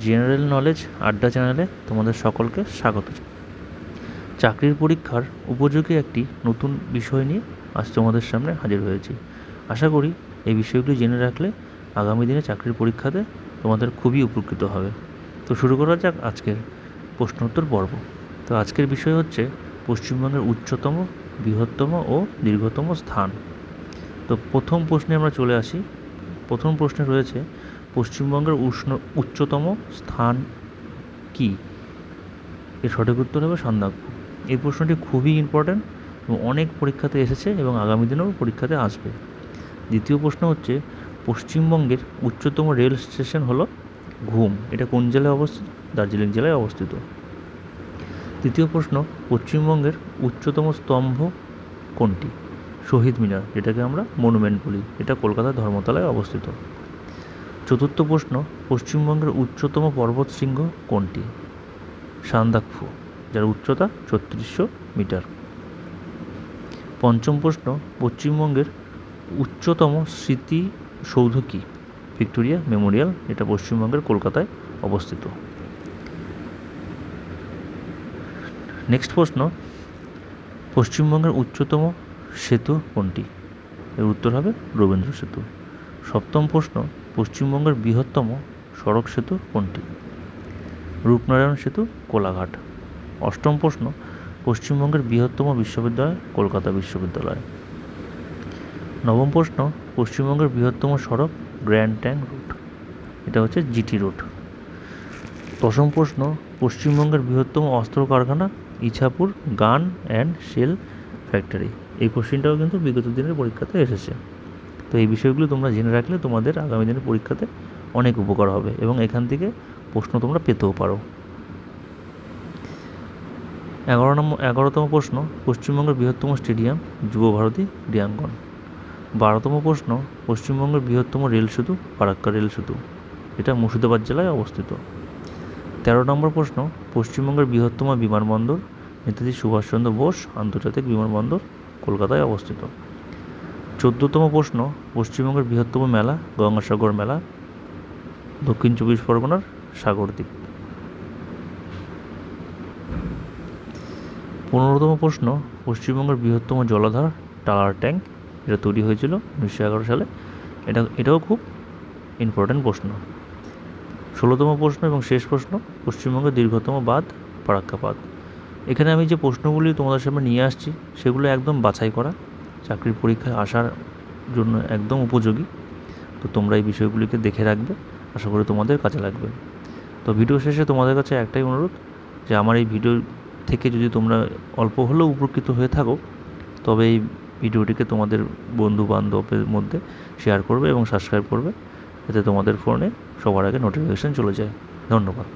General knowledge আড্ডা চ্যানেলে তোমাদের সকলকে স্বাগত। চাকরির পরীক্ষার উপযোগী একটি নতুন বিষয় নিয়ে আজ তোমাদের সামনে হাজির হয়েছি। আশা করি এই বিষয়গুলি জেনে রাখলে আগামী দিনে চাকরির পরীক্ষাতে তোমাদের খুবই উপকৃত হবে। তো শুরু করা যাক আজকের প্রশ্নোত্তর পর্ব। তো আজকের বিষয় হচ্ছে পশ্চিমবঙ্গের উচ্চতম, বৃহত্তম ও দীর্ঘতম স্থান। তো প্রথম প্রশ্নে আমরা চলে আসি। প্রথম প্রশ্নে রয়েছে পশ্চিমবঙ্গের উচ্চতম স্থান কি? এর সঠিক উত্তর হবে সান্দাকফু। এই প্রশ্নটি খুবই ইম্পর্ট্যান্ট এবং অনেক পরীক্ষাতে এসেছে এবং আগামী দিনেও পরীক্ষাতে আসবে। দ্বিতীয় প্রশ্ন হচ্ছে পশ্চিমবঙ্গের উচ্চতম রেল স্টেশন হলো ঘুম। এটা কোন জেলায় অবস্থিত? দার্জিলিং জেলায় অবস্থিত। তৃতীয় প্রশ্ন পশ্চিমবঙ্গের উচ্চতম স্তম্ভ কোনটি? শহীদ মিনার, যেটাকে আমরা মনুমেন্ট বলি, এটা কলকাতার ধর্মতলায় অবস্থিত। চতুর্থ প্রশ্ন পশ্চিমবঙ্গের উচ্চতম পর্বতশৃঙ্গ কোনটি? সান্দাকফু, যার উচ্চতা ৩৬০০ মিটার। পঞ্চম প্রশ্ন পশ্চিমবঙ্গের উচ্চতম স্মৃতিসৌধ কি? ভিক্টোরিয়া মেমোরিয়াল, এটা পশ্চিমবঙ্গের কলকাতায় অবস্থিত। নেক্সট প্রশ্ন পশ্চিমবঙ্গের উচ্চতম সেতু কোনটি? এর উত্তর হবে রবীন্দ্র সেতু। সপ্তম প্রশ্ন পশ্চিমবঙ্গের বৃহত্তম সড়ক সেতু কোনটি? রূপনারায়ণ সেতু, কোলাঘাট। অষ্টম প্রশ্ন পশ্চিমবঙ্গের বৃহত্তম বিশ্ববিদ্যালয় কলকাতা বিশ্ববিদ্যালয়। নবম প্রশ্ন পশ্চিমবঙ্গের বৃহত্তম সড়ক গ্র্যান্ড ট্যাঙ্ক রুট, এটা হচ্ছে জিটি রোড। দশম প্রশ্ন পশ্চিমবঙ্গের বৃহত্তম অস্ত্র কারখানা ইছাপুর গান অ্যান্ড সেল ফ্যাক্টরি। এই কোশ্চেনটাও কিন্তু বিগত দিনের পরীক্ষাতে এসেছে। তো এই বিষয়গুলো তোমরা জেনে রাখলে তোমাদের আগামী দিনের পরীক্ষাতে অনেক উপকার হবে এবং এখান থেকে প্রশ্ন তোমরা পেতেও পারো। 11তম প্রশ্ন পশ্চিমবঙ্গের বৃহত্তম স্টেডিয়াম যুবভারতী ক্রীড়াঙ্গন। 12তম প্রশ্ন পশ্চিমবঙ্গের বৃহত্তম রেল সেতু ফারাক্কা রেল সেতু, এটা মুর্শিদাবাদ জেলায় অবস্থিত। 13 নম্বর প্রশ্ন পশ্চিমবঙ্গের বৃহত্তম বিমানবন্দর নেতাজি সুভাষচন্দ্র বোস আন্তর্জাতিক বিমানবন্দর কলকাতায় অবস্থিত। 14তম প্রশ্ন পশ্চিমবঙ্গের বৃহত্তম মেলা গঙ্গাসাগর মেলা দক্ষিণ 24 পরগনার সাগরদ্বীপ। 15তম প্রশ্ন পশ্চিমবঙ্গের বৃহত্তম জলাধার টালার ট্যাঙ্ক, এটা তৈরি হয়েছিল 1911 সালে। এটাও খুব ইম্পর্ট্যান্ট প্রশ্ন। 16তম প্রশ্ন এবং শেষ প্রশ্ন পশ্চিমবঙ্গের দীর্ঘতম বাঁধ ফারাক্কা বাঁধ। এখানে আমি যে প্রশ্নগুলি তোমাদের সামনে নিয়ে আসছি সেগুলো একদম বাছাই করা, চাকরির পরীক্ষায় আসার জন্য একদম উপযোগী। তো তোমরা এই বিষয়গুলিকে দেখে রাখবে, আশা করি তোমাদের কাজে লাগবে। তো ভিডিও শেষে তোমাদের কাছে একটাই অনুরোধ যে আমার এই ভিডিও থেকে যদি তোমরা অল্প হলেও উপকৃত হয়ে থাকো তবে এই ভিডিওটিকে তোমাদের বন্ধু বান্ধবের মধ্যে শেয়ার করবে এবং সাবস্ক্রাইব করবে, যাতে তোমাদের ফোনে সবার আগে নোটিফিকেশান চলে যায়। ধন্যবাদ।